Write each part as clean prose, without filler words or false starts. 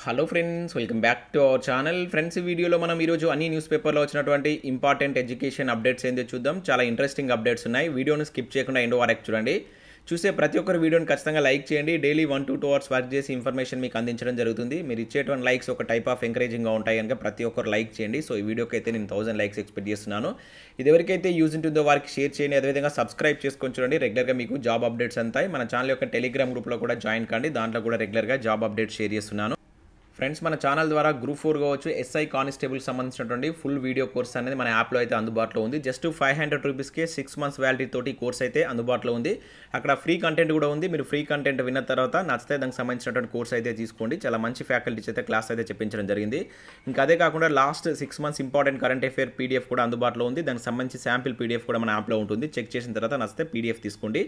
Hello friends, welcome back to our channel. Friends, ఈ వీడియోలో మనం ఈరోజు అన్ని న్యూస్ పేపర్లో వచ్చినటువంటి ఇంపార్టెంట్ ఎడ్యుకేషన్ అప్డేట్స్ ఏందో చూద్దాం. చాలా ఇంట్రెస్టింగ్ అప్డేట్స్ ఉన్నాయి. వీడియోను స్కిప్ చేయకుండా ఎండ్ వరకు చూడండి. చూసే ప్రతి ఒక్కరు వీడియోని ఖచ్చితంగా లైక్ చేయండి. డైలీ 1 to 2 hours వర్క్ చేసి ఇన్ఫర్మేషన్ మీకు అందించడం జరుగుతుంది. మీరు ఇచ్చేటువంటి లైక్స్ ఒక టైప్ ఆఫ్ ఎంకరేజింగ్గా ఉంటాయి కనుక ప్రతి ఒక్కరు లైక్ చేయండి. సో ఈ వీడియోకి అయితే నేను 1000 లైక్స్ ఎక్స్పెక్ట్ చేస్తున్నాను. ఇది ఎవరికైతే యూజ్ ఉంటుందో వారికి షేర్ చేయండి. అదేవిధంగా సబ్స్క్రైబ్ చేసుకొని చూడండి. రెగ్యులర్గా మీకు జాబ్ అప్డేట్స్ అంతాయి. మన ఛానల్ యొక్క టెలిగ్రామ్ గ్రూప్లో కూడా జాయిన్ కండి. దాంట్లో కూడా రెగ్యులర్గా జాబ్ అప్డేట్స్ షేర్ చేస్తున్నాను. ఫ్రెండ్స్, మన ఛానల్ ద్వారా గ్రూప్ 4 కావచ్చు, ఎస్ఐ కానిస్టేబుల్ సంబంధించినటువంటి ఫుల్ వీడియో కోర్స్ అనేది మన యాప్లో అయితే అందుబాటులో ఉంది. జస్ట్ 500 రూపీస్కే 6 months వ్యాలిటీ తోటి కోర్స్ అయితే అందుబాటులో ఉంది. అక్కడ ఫ్రీ కంటెంట్ కూడా ఉంది. మీరు ఫ్రీ కంటెంట్ విన్న తర్వాత నచ్చితే దానికి సంబంధించినటువంటి కోర్స్ అయితే తీసుకోండి. చాలా మంచి ఫ్యాకల్టీస్ అయితే క్లాస్ అయితే చెప్పించడం జరిగింది. ఇంకా అదే కాకుండా last 6 months important current affair PDF కూడా అందుబాటులో ఉంది. దానికి సంబంధించి శాంపిల్ పీడిఎఫ్ కూడా మన యాప్లో ఉంటుంది. చెక్ చేసిన తర్వాత నచ్చితే పీడిఎఫ్ తీసుకోండి.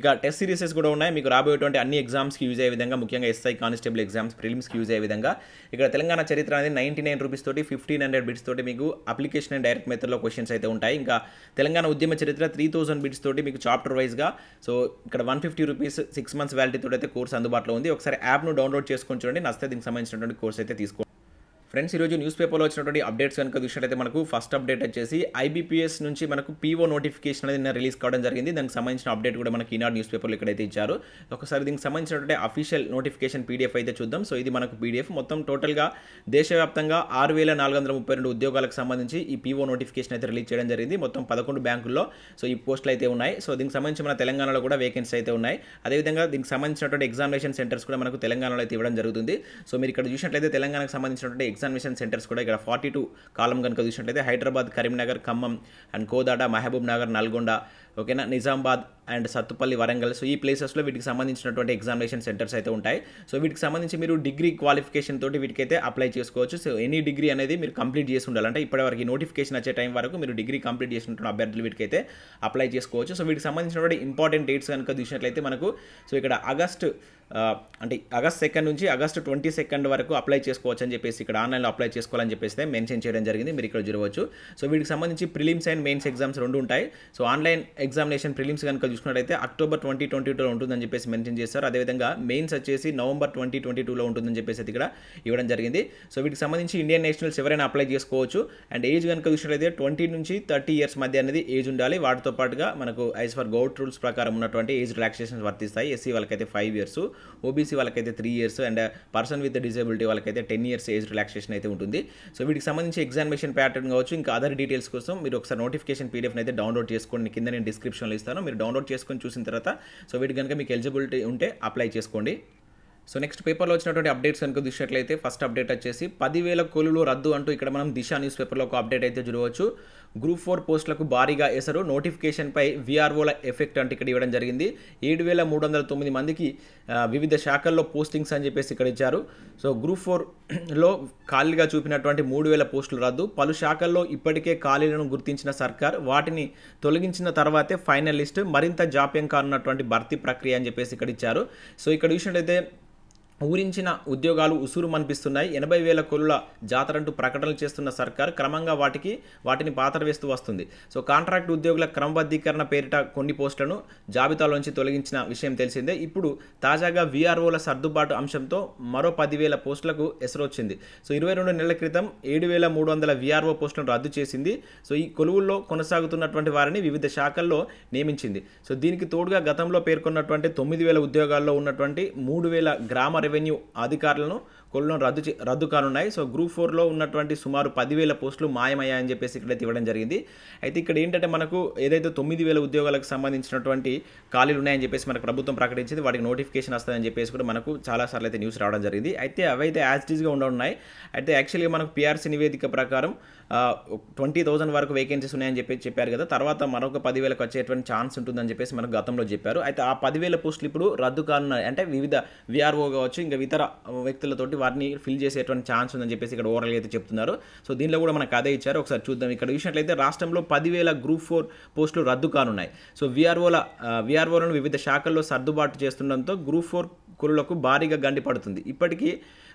ఇక టెస్ట్ సిరీసెస్ కూడా ఉన్నాయి. మీకు రాబోయేటువంటి అన్ని ఎగ్జామ్స్కి యూజ్ అయ్యే విధంగా, ముఖ్యంగా ఎస్ఐ కానిస్టేబుల్ ఎగ్జామ్స్ ప్రిలిమ్స్కి యూజ్ అయ్యే విధంగా ఇక్కడ తెలంగాణ చరిత్ర అనేది 99 రూపీస్ తోటి 1500 బిట్స్ తోటి మీకు అప్లికేషన్ అండ్ డైరెక్ట్ మెథడ్లో క్వశ్చన్స్ అయితే ఉంటాయి. ఇంకా తెలంగాణ ఉద్యమ చరిత్ర 3000 బిట్స్ తోటి మీకు చాప్టర్ వైజ్గా, సో ఇక్కడ 150 రూపీస్ 6 months వ్యాలిటీ తోటి అయితే కోర్స్ అందుబాటులో ఉంది. ఒకసారి యాప్ను డౌన్లోడ్ చేసుకొని చూడండి. నచ్చితే దీనికి సంబంధించినటువంటి కోర్స్ అయితే తీసుకోండి. ఫ్రెండ్స్, ఈరోజు న్యూస్ పేపర్లో వచ్చినటువంటి అప్డేట్స్ కనుక చూసినట్లయితే మనకు ఫస్ట్ అప్డేట్ వచ్చేసి ఐబీపీఎస్ నుంచి మనకు పీఓ నోటిఫికేషన్ అనేది రిలీజ్ కావడం జరిగింది. దానికి సంబంధించిన అప్డేట్ కూడా మనకి ఈనాడు న్యూస్ పేపర్లో ఇక్కడైతే ఇచ్చారు. ఒకసారి దీనికి సంబంధించినటువంటి అఫీషియల్ నోటిఫికేషన్ పీడిఎఫ్ అయితే చూద్దాం. సో ఇది మనకు పీడిఎఫ్ మొత్తం టోటల్గా దేశవ్యాప్తంగా 6432 ఉద్యోగాలకు సంబంధించి ఈ పీఓ నోటిఫికేషన్ అయితే రిలీజ్ చేయడం జరిగింది. మొత్తం 11 బ్యాంకుల్లో సో ఈ పోస్టులు అయితే ఉన్నాయి. సో దీనికి సంబంధించి మన తెలంగాణలో కూడా వేకెన్సీ అయితే ఉన్నాయి. అదేవిధంగా దీనికి సంబంధించినటువంటి ఎగ్జామినేషన్ సెంటర్స్ కూడా మనకు తెలంగాణలో అయితే ఇవ్వడం జరుగుతుంది. సో మీరు ఇక్కడ చూసినట్లయితే తెలంగాణకు సంబంధించినటువంటి ఎగ్జామినేషన్ సెంటర్స్ కూడా ఇక్కడ 42 కాలం కనుక చూసినట్లయితే హైదరాబాద్, కరీంనగర్, ఖమ్మం అండ్ కోదాడ, మహబూబ్ నగర్, నల్గొండ, ఓకేనా, నిజామాబాద్ అండ్ సత్తుపల్లి, వరంగల్. సో ఈ ప్లేసెస్లో వీటికి సంబంధించినటువంటి ఎగ్జామినేషన్ సెంటర్స్ అయితే ఉంటాయి. సో వీటికి సంబంధించి మీరు డిగ్రీ క్వాలిఫికేషన్ తోటి వీటికైతే అప్లై చేసుకోవచ్చు. సో ఎనీ డిగ్రీ అనేది మీరు కంప్లీట్ చేసి ఉండాలంటే ఇప్పటివరకు నోటిఫికేషన్ వచ్చే టైం వరకు మీరు డిగ్రీ కంప్లీట్ చేసినటువంటి అభ్యర్థులు వీటికైతే అప్లై చేసుకోవచ్చు. సో వీటికి సంబంధించినటువంటి ఇంపార్టెంట్ డేట్స్ కనుక చూసినట్లయితే మనకు సో ఇక్కడ ఆగస్ట్ 2 నుంచి ఆగస్ట్ 22 వరకు అప్లై చేసుకోవచ్చు అని చెప్పేసి ఇక్కడ ఆన్లైన్లో అప్లై చేసుకోవాలని చెప్పేసి మెన్షన్ చేయడం జరిగింది. మీరు ఇక్కడ చూడవచ్చు. సో వీటికి సంబంధించి ప్రిలిమ్స్ అండ్ మెయిన్స్ ఎగ్జామ్స్ రెండు ఉంటాయి. సో ఆన్లైన్ ఎగ్జామినేషన్ ప్రిలిమ్స్ కనుక చూసినట్లయితే అక్టోబర్ 2022లో ఉంటుందని చెప్పేసి మెన్షన్ చేస్తారు. అదేవిధంగా మెయిన్స్ వచ్చేసి నవంబర్ 2022లో ఉంటుందని చెప్పేసి ఇక్కడ ఇవ్వడం జరిగింది. సో వీటికి సంబంధించి ఇండియన్ నేషనల్స్ ఎవరైనా అప్లై చేసుకోవచ్చు. అండ్ ఏజ్ కనుక చూసినట్లయితే 20 నుంచి 30 years మధ్య అనేది ఏజ్ ఉండాలి. వాటితో పాటుగా మనకు యాజ్ ఫర్ గవర్నమెంట్ రూల్స్ ప్రకారం ఉన్నటువంటి ఏజ్ రిలాక్సేషన్స్ వర్తిస్తాయి. ఎస్సీ వాళ్ళకైతే 5 years, ఓబీసీ వాళ్ళకైతే 3 years and person with disability వాళ్ళకైతే 10 years ఏజ్ రిలాక్సేషన్ అయితే ఉంటుంది. సో వీటికి సంబంధించి ఎగ్జామినేషన్ ప్యాటర్న్ కావచ్చు, ఇంకా అదర్ డీటెయిల్స్ కోసం మీరు ఒకసారి నోటిఫికేషన్ పీడిఎఫ్ అయితే డౌన్లోడ్ చేసుకోండి. కింద నేను డిస్క్రిప్షన్లో ఇస్తాను. మీరు డౌన్లోడ్ చేసుకొని చూసిన తర్వాత సో వీటి కనుక మీకు ఎలిజిబిలిటీ ఉంటే అప్లై చేసుకోండి. సో నెక్స్ట్ పేపర్లో వచ్చినటువంటి అప్డేట్స్ కనుక చూసినట్లయితే ఫస్ట్ అప్డేట్ వచ్చేసి 10,000 కొలువులు రద్దు అంటూ ఇక్కడ మనం దిశ న్యూస్ పేపర్లో ఒక అప్డేట్ అయితే చూడవచ్చు. గ్రూప్ 4 పోస్టులకు భారీగా ఎసరు, నోటిఫికేషన్పై వీఆర్ఓల ఎఫెక్ట్ అంటే ఇక్కడ ఇవ్వడం జరిగింది. 7,309 మందికి వివిధ శాఖల్లో పోస్టింగ్స్ అని చెప్పేసి ఇక్కడ ఇచ్చారు. సో గ్రూప్ 4లో ఖాళీగా చూపినటువంటి 3,000 పోస్టులు రద్దు. పలు శాఖల్లో ఇప్పటికే ఖాళీలను గుర్తించిన సర్కార్ వాటిని తొలగించిన తర్వాతే ఫైనల్ లిస్ట్, మరింత జాప్యం కానున్నటువంటి భర్తీ ప్రక్రియ అని చెప్పేసి ఇక్కడ ఇచ్చారు. సో ఇక్కడ చూసినట్లయితే ఊరించిన ఉద్యోగాలు ఉసురు మనిపిస్తున్నాయి. 80,000 కొలుల జాతరంటూ ప్రకటనలు చేస్తున్న సర్కార్ క్రమంగా వాటిని పాతర వేస్తూ వస్తుంది. సో కాంట్రాక్ట్ ఉద్యోగుల క్రమబద్ధీకరణ పేరిట కొన్ని పోస్టులను జాబితాలోంచి తొలగించిన విషయం తెలిసిందే. ఇప్పుడు తాజాగా వీఆర్ఓల సర్దుబాటు అంశంతో మరో 10,000 పోస్టులకు ఎసరొచ్చింది. సో 22 నెలల క్రితం 7,300 వీఆర్ఓ పోస్టులను రద్దు చేసింది. సో ఈ కొలువుల్లో కొనసాగుతున్నటువంటి వారిని వివిధ శాఖల్లో నియమించింది. సో దీనికి తోడుగా గతంలో పేర్కొన్నటువంటి 9,000 ఉద్యోగాల్లో ఉన్నటువంటి 3,000 గ్రామ రెవెన్యూ అధికారులను కొలువులను రద్దు కానున్నాయి. సో గ్రూప్ 4లో ఉన్నటువంటి సుమారు 10,000 పోస్టులు మాయమయ్యాయని చెప్పేసి ఇక్కడైతే ఇవ్వడం జరిగింది. అయితే ఇక్కడ ఏంటంటే మనకు ఏదైతే 9,000 ఉద్యోగాలకు సంబంధించినటువంటి ఖాళీలు ఉన్నాయని చెప్పేసి మనకు ప్రభుత్వం ప్రకటించింది. వాటికి నోటిఫికేషన్ వస్తుందని చెప్పేసి కూడా మనకు చాలాసార్లు అయితే న్యూస్ రావడం జరిగింది. అయితే అవైతే యాజ్ ఇట్ ఈస్గా ఉన్నాయి. అయితే యాక్చువల్గా మనకు పిఆర్సీ నివేదిక ప్రకారం 20,000 వరకు వేకెన్సీస్ ఉన్నాయని చెప్పారు కదా. తర్వాత మరొక 10,000కి వచ్చేటువంటి ఛాన్స్ ఉంటుందని చెప్పేసి మనకు గతంలో చెప్పారు. అయితే ఆ 10,000 పోస్టులు ఇప్పుడు రద్దు కానున్నాయి. అంటే వివిధ వీఆర్ఓ కావచ్చు, ఇంకా ఇతర వ్యక్తులతోటి వారిని ఫిల్ చేసేటువంటి ఛాన్స్ ఉందని చెప్పేసి ఇక్కడ ఓవరాల్గా అయితే చెప్తున్నారు. సో దీనిలో కూడా మనకు అదే ఇచ్చారు. ఒకసారి చూద్దాం. ఇక్కడ చూసినట్లయితే రాష్ట్రంలో 10,000 గ్రూప్ 4 పోస్టులు రద్దు కానున్నాయి. సో వీఆర్ఓలను వివిధ శాఖల్లో సర్దుబాటు చేస్తుండడంతో గ్రూప్ 4 కులులకు భారీగా గండిపడుతుంది.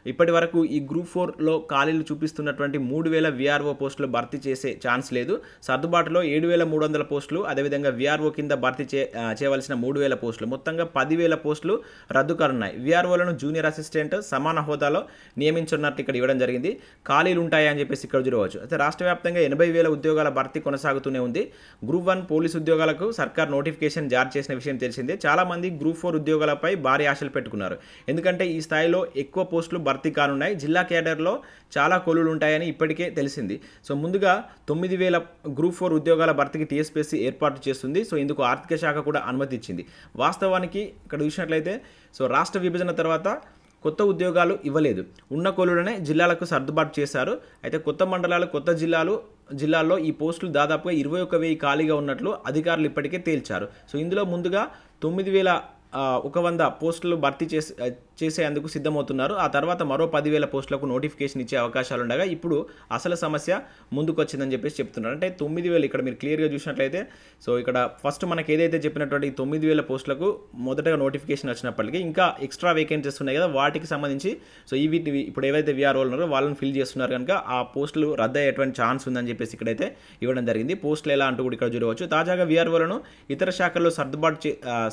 ఇప్పటి వరకు ఈ గ్రూప్ 4లో ఖాళీలు చూపిస్తున్నటువంటి 3000 వీఆర్ఓ పోస్టులు భర్తీ చేసే ఛాన్స్ లేదు. సర్దుబాటులో 7300 పోస్టులు, అదేవిధంగా వీఆర్ఓ కింద భర్తీ చేయవలసిన 3000 పోస్టులు, మొత్తంగా 10,000 పోస్టులు రద్దు కానున్నాయి. వీఆర్ఓలను జూనియర్ అసిస్టెంట్ సమాన హోదాలో నియమించున్నట్టు ఇక్కడ ఇవ్వడం జరిగింది. ఖాళీలు ఉంటాయి అని చెప్పేసి ఇక్కడ చూడవచ్చు. అయితే రాష్ట్ర వ్యాప్తంగా 80,000 ఉద్యోగాల భర్తీ కొనసాగుతూనే ఉంది. గ్రూప్ 1 పోలీసు ఉద్యోగాలకు సర్కార్ నోటిఫికేషన్ జారీ చేసిన విషయం తెలిసిందే. చాలామంది గ్రూప్ 4 ఉద్యోగాలపై భారీ ఆశలు పెట్టుకున్నారు. ఎందుకంటే ఈ స్థాయిలో ఎక్కువ పోస్టులు భర్తీ కానున్నాయి. జిల్లా కేడర్లో చాలా కొలువులు ఉంటాయని ఇప్పటికే తెలిసింది. సో ముందుగా 9,000 గ్రూప్ 4 ఉద్యోగాల భర్తీకి టీఎస్పీఎస్సీ ఏర్పాటు చేస్తుంది. సో ఇందుకు ఆర్థిక శాఖ కూడా అనుమతి ఇచ్చింది. వాస్తవానికి ఇక్కడ చూసినట్లయితే సో రాష్ట్ర విభజన తర్వాత కొత్త ఉద్యోగాలు ఇవ్వలేదు. ఉన్న కొలువులనే జిల్లాలకు సర్దుబాటు చేశారు. అయితే కొత్త మండలాలు, కొత్త జిల్లాల్లో ఈ పోస్టులు దాదాపుగా 21,000 ఖాళీగా ఉన్నట్లు అధికారులు ఇప్పటికే తేల్చారు. సో ఇందులో ముందుగా 9,100 పోస్టులు భర్తీ చేసేందుకు సిద్ధమవుతున్నారు. ఆ తర్వాత మరో 10,000 పోస్టులకు నోటిఫికేషన్ ఇచ్చే అవకాశాలు ఉండగా ఇప్పుడు అసలు సమస్య ముందుకొచ్చిందని చెప్పేసి చెప్తున్నారు. అంటే 9,000 ఇక్కడ మీరు క్లియర్గా చూసినట్లయితే సో ఇక్కడ ఫస్ట్ మనకి ఏదైతే చెప్పినటువంటి 9,000 పోస్టులకు మొదటగా నోటిఫికేషన్ వచ్చినప్పటికీ ఇంకా ఎక్స్ట్రా వేకెన్సీస్ ఉన్నాయి కదా, వాటికి సంబంధించి సో ఇప్పుడు ఏవైతే వీఆర్ఓలు ఉన్నారో వాళ్ళని ఫిల్ చేస్తున్నారు కనుక ఆ పోస్టులు రద్దు అయ్యేటువంటి ఛాన్స్ ఉందని చెప్పేసి ఇక్కడైతే ఇవ్వడం జరిగింది. పోస్టులు ఎలా అంటూ కూడా ఇక్కడ చూడవచ్చు. తాజాగా వీఆర్ఓలను ఇతర శాఖల్లో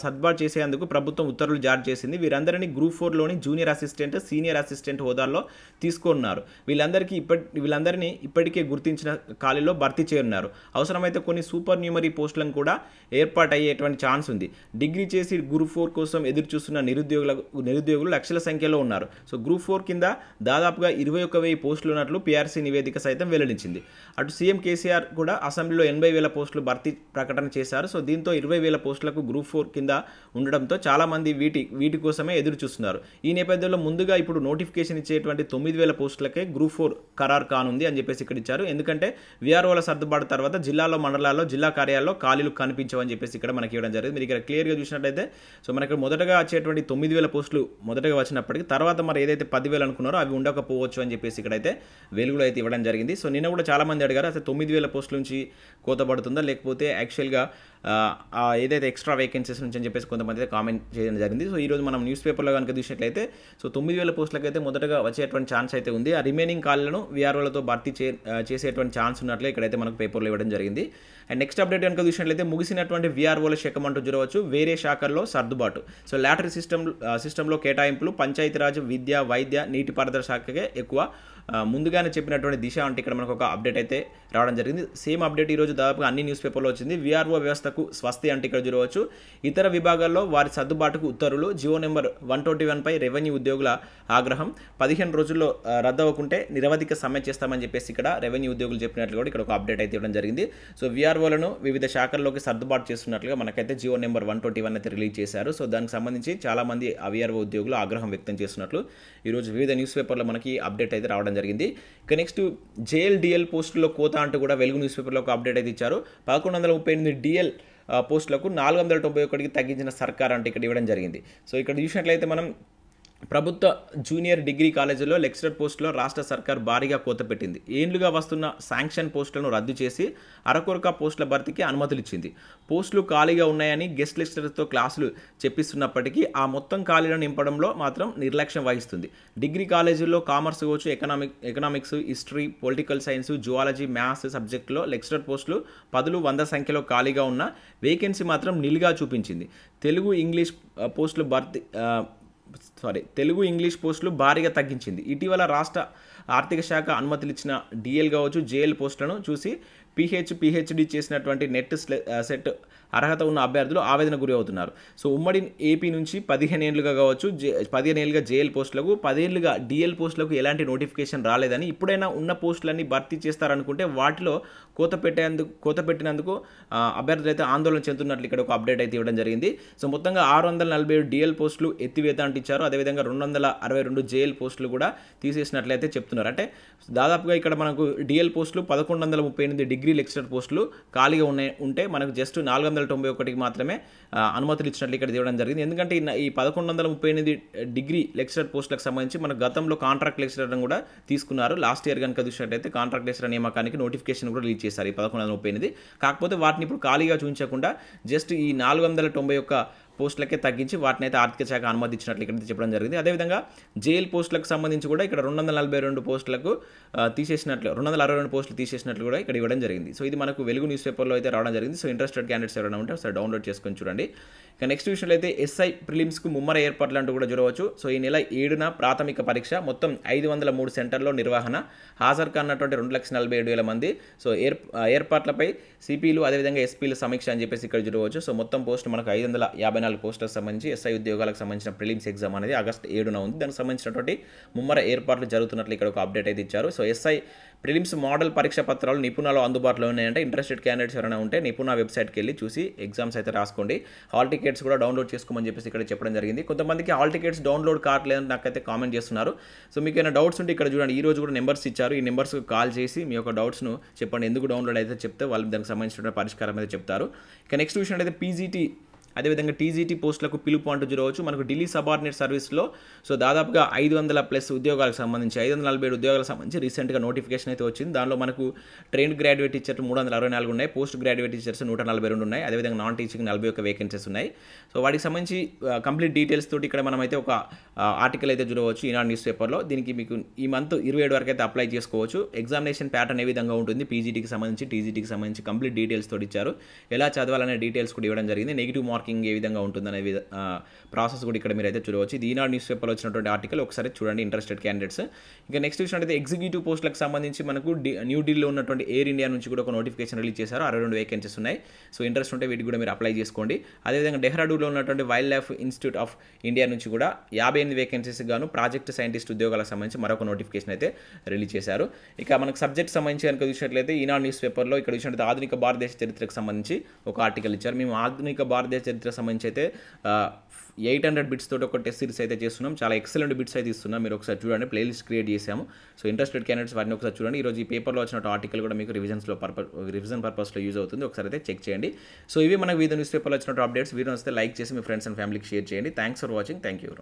సర్దుబాటు చేసేందుకు ప్రభుత్వం ఉత్తర్వులు జారీ చేసింది. వీరందరినీ గ్రూప్ 4లోని జూనియర్ అసిస్టెంట్, సీనియర్ అసిస్టెంట్ హోదాల్లో తీసుకున్నారు. వీళ్ళందరినీ ఇప్పటికే గుర్తించిన ఖాళీలో భర్తీ చేయనున్నారు. అవసరమైతే కొన్ని సూపర్ న్యూమరీ పోస్టులను కూడా ఏర్పాటయ్యేటువంటి ఛాన్స్ ఉంది. డిగ్రీ చేసి గ్రూప్ 4 కోసం ఎదురు చూస్తున్న నిరుద్యోగులు లక్షల సంఖ్యలో ఉన్నారు. సో గ్రూప్ 4 కింద దాదాపుగా 21,000 పోస్టులు ఉన్నట్లు పీఆర్సీ నివేదిక సైతం వెల్లడించింది. అటు సీఎం కేసీఆర్ కూడా అసెంబ్లీలో 80,000 పోస్టులు భర్తీ ప్రకటన చేశారు. సో దీంతో 20,000 పోస్టులకు గ్రూప్ 4 కింద ఉండడంతో చాలామంది వీటి కోసమే ఎదురు చూస్తున్నారు. ఈ నేపథ్యంలో ముందుగా ఇప్పుడు నోటిఫికేషన్ ఇచ్చేటువంటి 9,000 పోస్టులకే గ్రూప్ 4 ఖరారు కానుంది అని చెప్పేసి ఇక్కడ ఇచ్చారు. ఎందుకంటే వీఆర్ఓల సర్దుబాటు తర్వాత జిల్లాలో, మండలాల్లో, జిల్లా కార్యాలయాల్లో ఖాళీలు కనిపించవని చెప్పేసి ఇక్కడ మనకి ఇవ్వడం జరిగింది. మీరు ఇక్కడ క్లియర్గా చూసినట్లయితే సో మనకి మొదటగా వచ్చేటువంటి 9,000 పోస్టులు మొదటగా వచ్చినప్పటికీ తర్వాత మరి ఏదైతే 10,000 అనుకున్నారో అవి ఉండకపోవచ్చు అని చెప్పేసి ఇక్కడైతే వెలుగులో అయితే ఇవ్వడం జరిగింది. సో నిన్న కూడా చాలామంది అడిగారు అసలు 9,000 పోస్టుల నుంచి కోత పడుతుందా లేకపోతే యాక్చువల్గా ఏదైతే ఎక్స్ట్రా వేకెన్సీస్ నుంచి అని చెప్పేసి కొంతమంది అయితే కామెంట్ చేయడం జరిగింది. సో ఈరోజు మనం న్యూస్ పేపర్లో కనుక చూసినట్లయితే సో 9,000 పోస్టులకు అయితే మొదటగా వచ్చేటువంటి ఛాన్స్ అయితే ఉంది. ఆ రిమైనింగ్ ఖాళీలను వీఆర్ఓలతో భర్తీ చేసేటువంటి ఛాన్స్ ఉన్నట్లే ఇక్కడైతే మనకు పేపర్లో ఇవ్వడం జరిగింది. అండ్ నెక్స్ట్ అప్డేట్ కనుక చూసినట్లయితే ముగిసినటువంటి వీఆర్ఓల శాఖం అంటూ చూడవచ్చు. వేరే శాఖల్లో సర్దుబాటు. సో లాటరీ సిస్టంలో కేటాయింపులు పంచాయతీరాజ్, విద్య, వైద్య, నీటిపారుదల శాఖకే ఎక్కువ. ముందుగానే చెప్పినటువంటి దిశ అంటే ఇక్కడ మనకు ఒక అప్డేట్ అయితే రావడం జరిగింది. సేమ్ అప్డేట్ ఈరోజు దాదాపుగా అన్ని న్యూస్ పేపర్లో వచ్చింది. వీఆర్ఓ వ్యవస్థకు స్వస్తి అంటే ఇక్కడ చూడవచ్చు. ఇతర విభాగాల్లో వారి సర్దుబాటుకు ఉత్తర్వులు. జియో నెంబర్ 121పై రెవెన్యూ ఉద్యోగుల ఆగ్రహం. 15 రోజుల్లో రద్దవకుంటే నిరవధిక సమ్మె చేస్తామని చెప్పేసి ఇక్కడ రెవెన్యూ ఉద్యోగులు చెప్పినట్లు కూడా ఇక్కడ ఒక అప్డేట్ అయితే ఇవ్వడం జరిగింది. సో వీఆర్ఓలను వివిధ శాఖల్లోకి సర్దుబాటు చేస్తున్నట్లుగా మనకైతే జియో నెంబర్ 121 అయితే రిలీజ్ చేశారు. సో దానికి సంబంధించి చాలామంది ఆ వీఆర్ఓ ఉద్యోగులు ఆగ్రహం వ్యక్తం చేస్తున్నట్లు ఈరోజు వివిధ న్యూస్ పేపర్లో మనకి అప్డేట్ అయితే రావడం జరిగింది. ఇక నెక్స్ట్ జేఎల్ పోస్టుల్లో కోత అంటూ కూడా వెలుగు న్యూస్ పేపర్లో ఒక అప్డేట్ అయితే ఇచ్చారు. 1138 డిఎల్ పోస్టులకు 491కి తగ్గించిన సర్కార్ అంటే ఇక్కడ ఇవ్వడం జరిగింది. సో ఇక్కడ చూసినట్లయితే మనం ప్రభుత్వ జూనియర్ డిగ్రీ కాలేజీలో లెక్చరర్ పోస్టులో రాష్ట్ర సర్కార్ భారీగా కోత పెట్టింది. ఏళ్లుగా వస్తున్న శాంక్షన్ పోస్టులను రద్దు చేసి అరకొరక పోస్టుల భర్తీకి అనుమతులు ఇచ్చింది. పోస్టులు ఖాళీగా ఉన్నాయని గెస్ట్ లెక్చరర్తో క్లాసులు చెప్పిస్తున్నప్పటికీ ఆ మొత్తం ఖాళీలను నింపడంలో మాత్రం నిర్లక్ష్యం వహిస్తుంది. డిగ్రీ కాలేజీల్లో కామర్స్ కావచ్చు, economics, history, political science, zoology, maths సబ్జెక్టులో లెక్చరర్ పోస్టులు 10, 100 సంఖ్యలో ఖాళీగా ఉన్న వేకెన్సీ మాత్రం నిలుగా చూపించింది. తెలుగు ఇంగ్లీష్ పోస్టులు భారీగా తగ్గించింది. ఇటీవల రాష్ట్ర ఆర్థిక శాఖ అనుమతులు ఇచ్చిన డిఎల్ కావచ్చు, జేఎల్ పోస్టులను చూసి పిహెచ్డి చేసినటువంటి నెట్ సెట్ అర్హత ఉన్న అభ్యర్థులు ఆవేదన గురి అవుతున్నారు. సో ఉమ్మడి ఏపీ నుంచి 15 ఏళ్ళుగా కావచ్చు 15 ఏళ్ళుగా జేఎల్ పోస్టులకు 10 ఏళ్ళుగా డిఎల్ పోస్టులకు ఎలాంటి నోటిఫికేషన్ రాలేదని ఇప్పుడైనా ఉన్న పోస్టులన్నీ భర్తీ చేస్తారనుకుంటే వాటిలో కోత పెట్టినందుకు అభ్యర్థులు అయితే ఆందోళన చెందుతున్నట్లు ఇక్కడ ఒక అప్డేట్ అయితే ఇవ్వడం జరిగింది. సో మొత్తంగా 647 డిఎల్ పోస్టులు ఎత్తివేత అంటించారు. అదేవిధంగా 262 జేఎల్ పోస్టులు కూడా తీసేసినట్లయితే చెప్తున్నారు. అంటే దాదాపుగా ఇక్కడ మనకు డిఎల్ పోస్టులు 1138 డిగ్రీ లెక్చరర్ పోస్టులు ఖాళీగా ఉంటే మనకు జస్ట్ 491కి మాత్రమే అనుమతులు ఇచ్చినట్లు ఇక్కడ ఇవ్వడం జరిగింది. ఎందుకంటే ఈ 1138 డిగ్రీ లెక్చరర్ పోస్టులకు సంబంధించి మన గతంలో కాంట్రాక్ట్ లెక్చరర్ కూడా తీసుకున్నారు. లాస్ట్ ఇయర్ కనుక చూసినట్టయితే కాంట్రాక్ట్ లెక్చరర్ నియామకానికి నోటిఫికేషన్ కూడా రిలీజ్ చేశారు ఈ 1138. కాకపోతే వాటిని ఇప్పుడు ఖాళీగా చూపించకుండా జస్ట్ ఈ 491 పోస్టులకే తగ్గించి వాటిని అయితే ఆర్థిక శాఖ అనుమతించినట్లు ఇక్కడ చెప్పడం జరిగింది. అదేవిధంగా జైల్ పోస్టులకు సంబంధించి కూడా ఇక్కడ 242 పోస్టులకు తీసేసినట్లు 262 పోస్టులు తీసేసినట్లు కూడా ఇక్కడ ఇవ్వడం జరిగింది. సో ఇది మనకు వెలుగు న్యూస్ పేపర్లో అయితే రావడం జరిగింది. సో ఇంట్రెస్టెడ్ క్యాండిడేట్స్ ఎవరైనా ఉంటే ఒకసారి డౌన్లోడ్ చేసుకొని చూడండి. ఇక నెక్స్ట్ విషయంలో అయితే ఎస్ఐ ప్రిలిమ్స్కు ముమ్మర ఏర్పాట్లు అంటూ కూడా చూడవచ్చు. సో ఈ నెల 7న ప్రాథమిక పరీక్ష, మొత్తం 503 సెంటర్లో నిర్వహణ, హాజరు కానటువంటి 2,47,000 మంది. సో ఏర్పాట్లపై సిపిలు అదేవిధంగా ఎస్పీల సమీక్ష అని చెప్పేసి ఇక్కడ చూడవచ్చు. సో మొత్తం పోస్టు మనకు 554 పోస్టులకు సంబంధించి ఎస్ఐ ఉద్యోగాలకు సంబంధించిన ప్రిలిమ్స్ ఎగ్జామ్ అనేది ఆగస్టు 7న ఉంది. దానికి సంబంధించినటువంటి ముమ్మర ఏర్పాట్లు జరుగుతున్నట్లు ఇక్కడ ఒక అప్డేట్ అయితే ఇచ్చారు. సో ఎస్ఐ ప్రిలిమ్స్ మోడల్ పరీక్ష పత్రాలు నిపుణులు అందుబాటులో ఉన్నాయంటే ఇంట్రెస్టెడ్ క్యాండిడేట్స్ ఎవరైనా ఉంటే నిపుణ వెబ్సైట్కి వెళ్ళి చూసి ఎగ్జామ్స్ అయితే రాసుకోండి. హాల్ టికెట్స్ కూడా డౌన్లోడ్ చేసుకోమని చెప్పేసి ఇక్కడ చెప్పడం జరిగింది. కొంతమందికి హాల్ టికెట్స్ డౌన్లోడ్ కావట్లేదని నాకైతే కామెంట్ చేస్తున్నారు. సో మీకు ఏమైనా డౌట్స్ ఉంటే ఇక్కడ చూడండి, ఈ రోజు కూడా నెంబర్స్ ఇచ్చారు. ఈ నెంబర్స్కి కాల్ చేసి మీ యొక్క డౌట్స్ను చెప్పండి, ఎందుకు డౌన్లోడ్ అయితే చెప్తే వాళ్ళు దానికి సంబంధించిన పరిష్కారం అయితే చెప్తారు. ఇక నెక్స్ట్ విషయం అయితే పీజీటీ అదేవిధంగా టీజీటీ పోస్టులకు పిలుపు అంటూ చూడవచ్చు. మనకు ఢిల్లీ సబార్డినేట్ సర్వీస్లో సో దాదాపుగా 500+ ఉద్యోగాలకు సంబంధించి 547 ఉద్యోగాలకు సంబంధించి రీసెంట్గా నోటిఫికేషన్ అయితే వచ్చింది. దానిలో మనకు ట్రైన్డ్ గ్రాడ్యుయేట్ టీచర్స్ 364 ఉన్నాయి, పోస్ట్ గ్రాడ్యుయేట్ టీచర్స్ 142 ఉన్నాయి, అదేవిధంగా నాన్ టీచింగ్ 41 వేకెన్సీస్ ఉన్నాయి. సో వాటికి సంబంధించి కంప్లీట్ డీటెయిల్స్ తోటి ఇక్కడ మనం అయితే ఒక ఆర్టికల్ అయితే చూడవచ్చు ఈనాడు న్యూస్ పేపర్లో. దీనికి మీకు ఈ మంత్ 27 వరకు అయితే అప్లై చేసుకోవచ్చు. ఎగ్జామినేషన్ ప్యాటర్న్ ఏ విధంగా ఉంటుంది, పీజీటీకి సంబంధించి టీజీటీకి సంబంధించి కంప్లీట్ డీటెయిల్స్ తోటి ఇచ్చారు. ఎలా చదవాలనే డీటెయిల్స్ కూడా ఇవ్వడం జరిగింది. నెగిటివ్ మార్కింగ్ ఏ విధంగా ఉంటుందనే ప్రాసెస్ కూడా ఇక్కడ మీరు అయితే చూడవచ్చు. ఇది ఈనాడు న్యూస్ పేపర్లో వచ్చినటువంటి ఆర్టికల్, ఒకసారి చూడండి ఇంట్రెస్టెడ్ క్యాండిడేట్స్. ఇంకా నెక్స్ట్ విషయం అయితే ఎగ్జిక్యూటివ్ పోస్టులకు సంబంధించి మనకు న్యూఢిల్లీలో ఉన్నటువంటి ఎయిర్ ఇండియా నుంచి కూడా ఒక నోటిఫికేషన్ రిలీజ్ చేశారు. 62 వేకెన్సీస్ ఉన్నాయి. సో ఇంట్రెస్ట్ ఉంటే వీటికి కూడా మీరు అప్లై చేసుకోండి. అదేవిధంగా డెహ్రాడూన్లో ఉన్నటువంటి wild life institute of India నుంచి కూడా 58 వేకెన్సీస్ గాను ప్రాజెక్ట్ సైంటిస్ట్ ఉద్యోగాలకు సంబంధించి మరొక నోటిఫికేషన్ అయితే రిలీజ్ చేశారు. ఇక మనకు సబ్జెక్ట్ సంబంధించి కనుక చూసినట్లయితే ఈనాడు న్యూస్ పేపర్లో ఇక్కడ చూసినట్లయితే ఆధునిక భారతదేశ చరిత్రకు సంబంధించి ఒక ఆర్టికల్ ఇచ్చారు. మేము ఆధునిక భారతదేశ చరిత్రకు సంబంధించి అయితే 800 బిట్స్ తోటి ఒక టెస్ట్ సిరీస్ అయితే చేస్తున్నాం. చాలా ఎక్సలెంట్ బిట్స్ అయితే ఇస్తున్నాం. మీరు ఒకసారి చూడండి, ప్లేలిస్ట్ క్రియేట్ చేసాము. సో ఇంట్రెస్టెడ్ క్యాండిడేట్స్ వారిని ఒకసారి చూడండి. ఈరోజు ఈ పేపర్లో వచ్చిన ఆర్టికల్ కూడా మీకు రివిజన్ పర్పస్లో యూజ్ అవుతుంది. ఒకసారి అయితే చెక్ చేయండి. సో ఇవి మనకు వివిధ న్యూస్ పేపర్లో వచ్చిన అప్డేట్స్. వీడియో వస్తే లైక్ చేసి మీ ఫ్రెండ్స్ అండ్ ఫ్యామిలీకి షేర్ చేయండి. Thanks for watching. Thank you.